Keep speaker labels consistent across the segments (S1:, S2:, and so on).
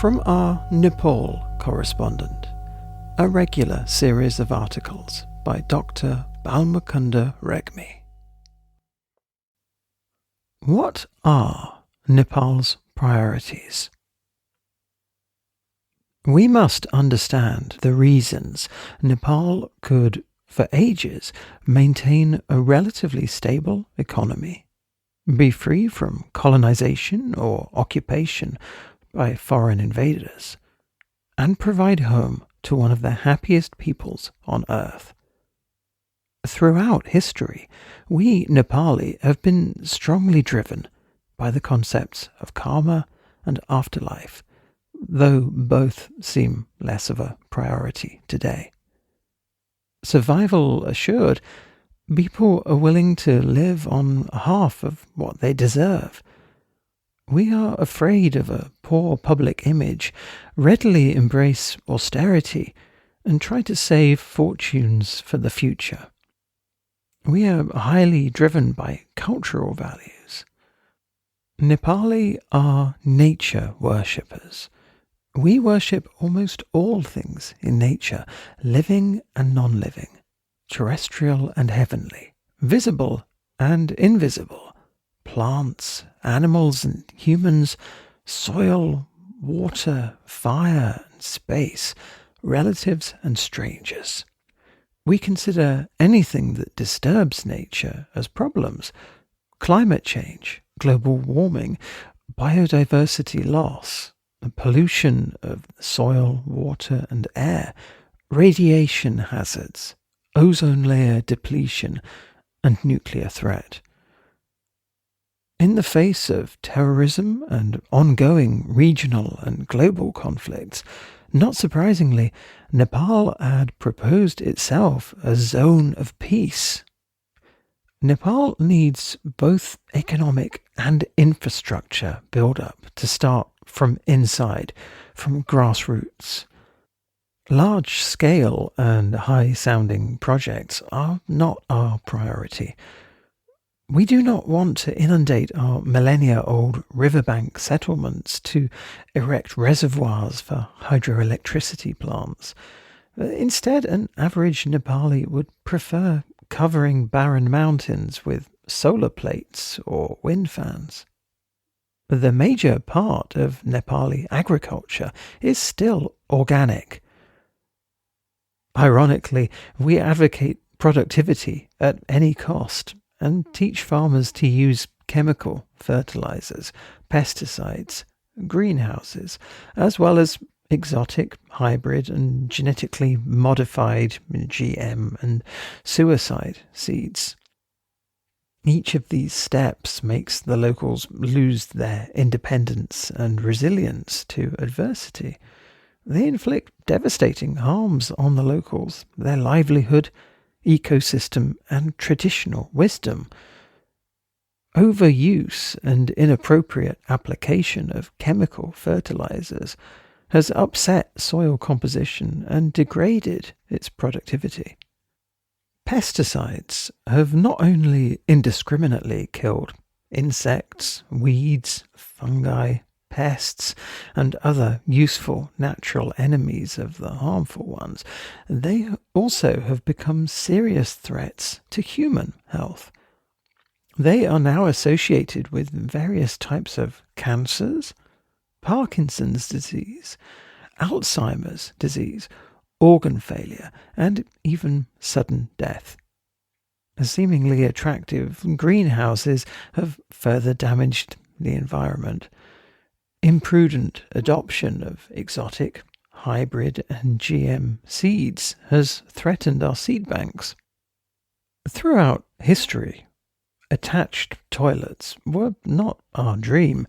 S1: From our Nepal correspondent, a regular series of articles by Dr Balmukunda Regmi. What are Nepal's priorities? We must understand the reasons Nepal could, for ages, maintain a relatively stable economy, be free from colonization or occupation by foreign invaders, and provide home to one of the happiest peoples on earth. Throughout history, we Nepali have been strongly driven by the concepts of karma and afterlife, though both seem less of a priority today. Survival assured, people are willing to live on half of what they deserve. We are afraid of a poor public image, readily embrace austerity, and try to save fortunes for the future. We are highly driven by cultural values. Nepali are nature worshippers. We worship almost all things in nature, living and non-living, terrestrial and heavenly, visible and invisible, plants, animals and humans, soil, water, fire and space, relatives and strangers. We consider anything that disturbs nature as problems: climate change, global warming, biodiversity loss, the pollution of soil, water and air, radiation hazards, ozone layer depletion, and nuclear threat. In the face of terrorism and ongoing regional and global conflicts, not surprisingly, Nepal had proposed itself a zone of peace. Nepal needs both economic and infrastructure build-up to start from inside, from grassroots. Large-scale and high-sounding projects are not our priority. We do not want to inundate our millennia-old riverbank settlements to erect reservoirs for hydroelectricity plants. Instead, an average Nepali would prefer covering barren mountains with solar plates or wind fans. The major part of Nepali agriculture is still organic. Ironically, we advocate productivity at any cost and teach farmers to use chemical fertilizers, pesticides, greenhouses, as well as exotic, hybrid and genetically modified GM and suicide seeds. Each of these steps makes the locals lose their independence and resilience to adversity. They inflict devastating harms on the locals, their livelihood, ecosystem and traditional wisdom. Overuse and inappropriate application of chemical fertilizers has upset soil composition and degraded its productivity. Pesticides have not only indiscriminately killed insects, weeds, fungi, pests, and other useful natural enemies of the harmful ones, they also have become serious threats to human health. They are now associated with various types of cancers, Parkinson's disease, Alzheimer's disease, organ failure, and even sudden death. Seemingly attractive greenhouses have further damaged the environment. Imprudent adoption of exotic, hybrid and GM seeds has threatened our seed banks. Throughout history, attached toilets were not our dream.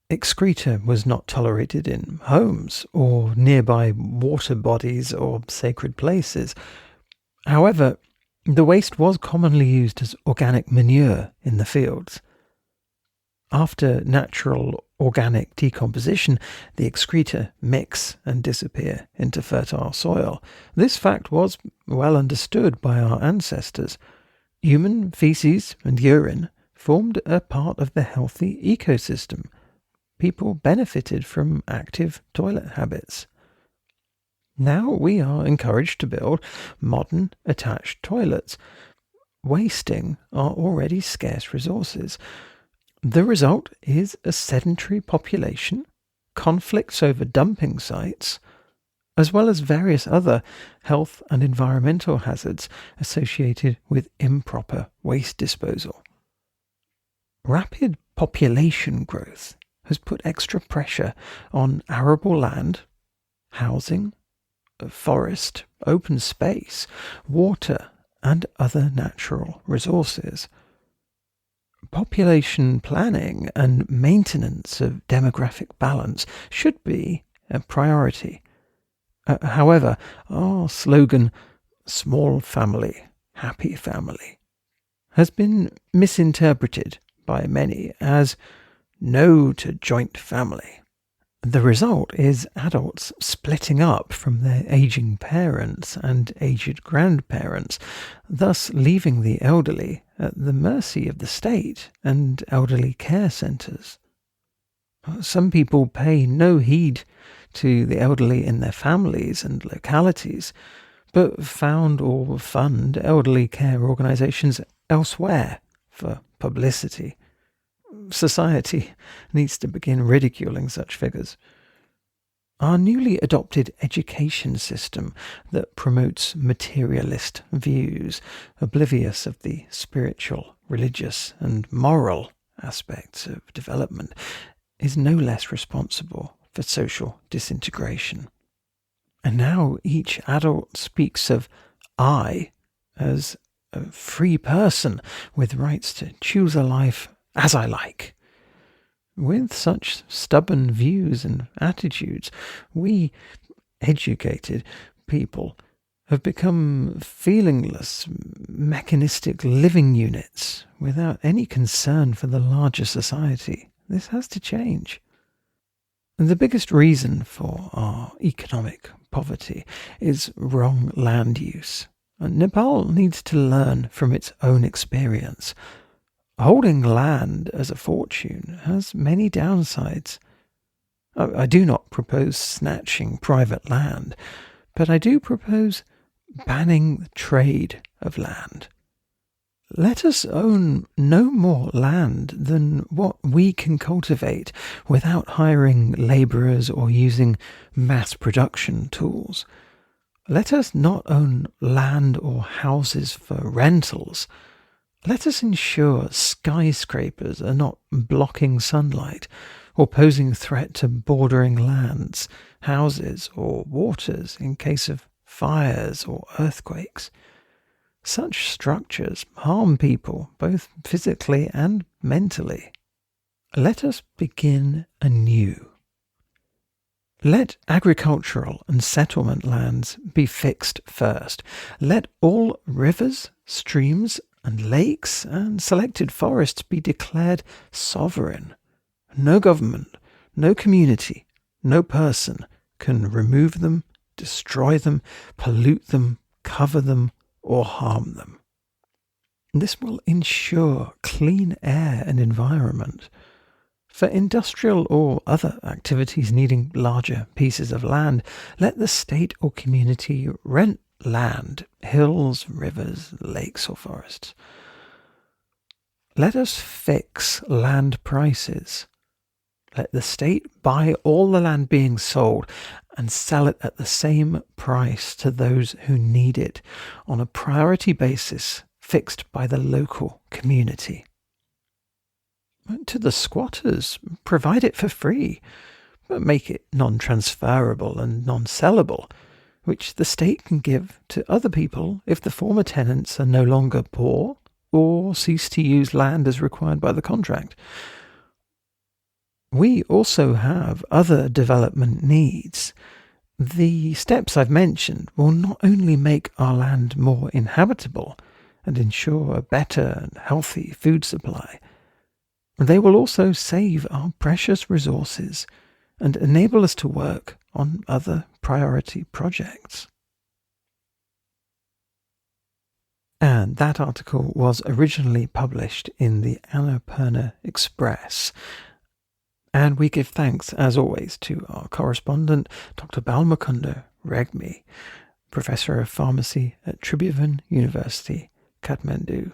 S1: Excreta was not tolerated in homes or nearby water bodies or sacred places. However, the waste was commonly used as organic manure in the fields. After natural organic decomposition, the excreta mix and disappear into fertile soil. This fact was well understood by our ancestors. Human feces and urine formed a part of the healthy ecosystem. people benefited from active toilet habits. Now we are encouraged to build modern attached toilets, wasting our already scarce resources. The result is a sedentary population, conflicts over dumping sites, as well as various other health and environmental hazards associated with improper waste disposal. Rapid population growth has put extra pressure on arable land, housing, forest, open space, water, and other natural resources. Population planning and maintenance of demographic balance should be a priority. However, our slogan, "Small family, happy family," has been misinterpreted by many as "no to joint family." The result is adults splitting up from their aging parents and aged grandparents, thus leaving the elderly at the mercy of the state and elderly care centres. Some people pay no heed to the elderly in their families and localities, but found or fund elderly care organisations elsewhere for publicity. Society needs to begin ridiculing such figures. Our newly adopted education system that promotes materialist views, oblivious of the spiritual, religious, and moral aspects of development, is no less responsible for social disintegration. And now each adult speaks of "I" as a free person with rights to choose a life as I like. With such stubborn views and attitudes, we educated people have become feelingless, mechanistic living units without any concern for the larger society. This has to change. The biggest reason for our economic poverty is wrong land use. Nepal needs to learn from its own experience. Holding land as a fortune has many downsides. I do not propose snatching private land, but I do propose banning the trade of land. Let us own no more land than what we can cultivate without hiring labourers or using mass production tools. Let us not own land or houses for rentals. Let us ensure skyscrapers are not blocking sunlight or posing a threat to bordering lands, houses, or waters in case of fires or earthquakes. Such structures harm people both physically and mentally. Let us begin anew. Let agricultural and settlement lands be fixed first. Let all rivers, streams, and lakes and selected forests be declared sovereign. No government, no community, no person can remove them, destroy them, pollute them, cover them, or harm them. This will ensure clean air and environment. For industrial or other activities needing larger pieces of land, let the state or community rent land, hills, rivers, lakes, or forests. Let us fix land prices. Let the state buy all the land being sold and sell it at the same price to those who need it on a priority basis fixed by the local community. To the squatters, provide it for free, but make it non-transferable and non-sellable, which the state can give to other people if the former tenants are no longer poor or cease to use land as required by the contract. We also have other development needs. The steps I've mentioned will not only make our land more inhabitable and ensure a better and healthy food supply, they will also save our precious resources and enable us to work on other priority projects. And that article was originally published in the Annapurna Express. And we give thanks, as always, to our correspondent, Dr Balmukunda Regmi, Professor of Pharmacy at Tribhuvan University, Kathmandu.